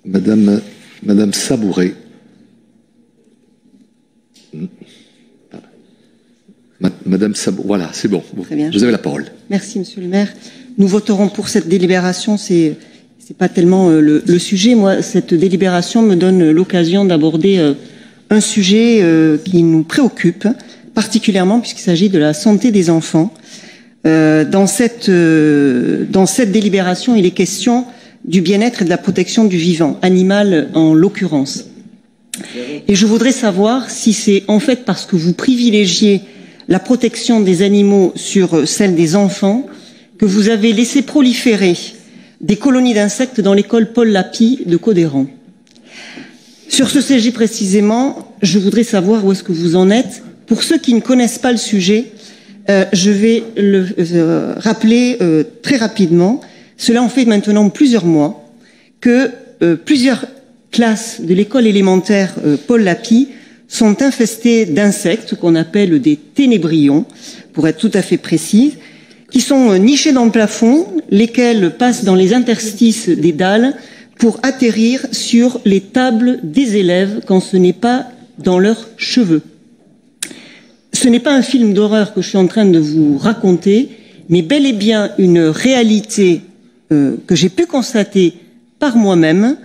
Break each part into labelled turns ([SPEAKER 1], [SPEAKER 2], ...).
[SPEAKER 1] Madame Sabouret. Madame Sabouret, voilà, c'est bon.
[SPEAKER 2] Très bien.
[SPEAKER 1] Vous avez la parole.
[SPEAKER 2] Merci, Monsieur le maire. Nous voterons pour cette délibération. C'est pas tellement le sujet. Moi, cette délibération me donne l'occasion d'aborder un sujet qui nous préoccupe particulièrement puisqu'il s'agit de la santé des enfants. Dans cette délibération, il est question du bien-être et de la protection du vivant, animal en l'occurrence. Et je voudrais savoir si c'est en fait parce que vous privilégiez la protection des animaux sur celle des enfants que vous avez laissé proliférer des colonies d'insectes dans l'école Paul Lapie de Codéran. Sur ce sujet précisément, je voudrais savoir où est-ce que vous en êtes. Pour ceux qui ne connaissent pas le sujet, je vais le rappeler très rapidement. Cela en fait maintenant plusieurs mois que plusieurs classes de l'école élémentaire Paul Lapie sont infestées d'insectes qu'on appelle des ténébrions, pour être tout à fait précise, qui sont nichés dans le plafond, lesquels passent dans les interstices des dalles pour atterrir sur les tables des élèves quand ce n'est pas dans leurs cheveux. Ce n'est pas un film d'horreur que je suis en train de vous raconter, mais bel et bien une réalité que j'ai pu constater par moi-même,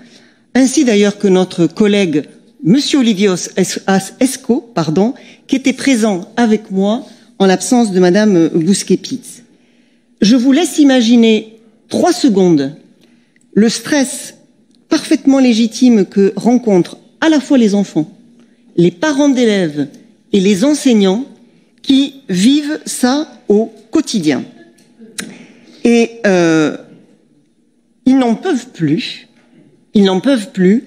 [SPEAKER 2] ainsi d'ailleurs que notre collègue Monsieur Olivier Esco, qui était présent avec moi en l'absence de Madame Bousquet-Pitts. Je vous laisse imaginer 3 secondes le stress parfaitement légitime que rencontrent à la fois les enfants, les parents d'élèves et les enseignants qui vivent ça au quotidien. Et ils n'en peuvent plus. Ils n'en peuvent plus.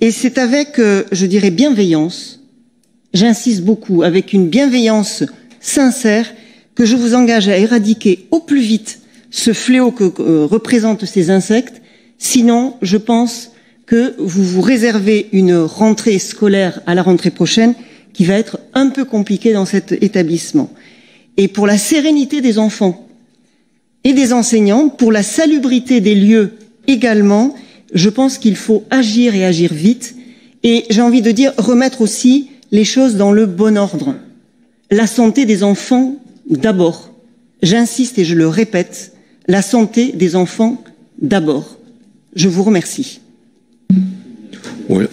[SPEAKER 2] Et c'est avec, je dirais, bienveillance, j'insiste beaucoup, avec une bienveillance sincère, que je vous engage à éradiquer au plus vite ce fléau que représentent ces insectes. Sinon, je pense que vous vous réservez une rentrée scolaire à la rentrée prochaine qui va être un peu compliquée dans cet établissement. Et pour la sérénité des enfants et des enseignants, pour la salubrité des lieux également, je pense qu'il faut agir et agir vite. Et j'ai envie de dire, remettre aussi les choses dans le bon ordre. La santé des enfants d'abord. J'insiste et je le répète, la santé des enfants d'abord. Je vous remercie.
[SPEAKER 1] Ouais.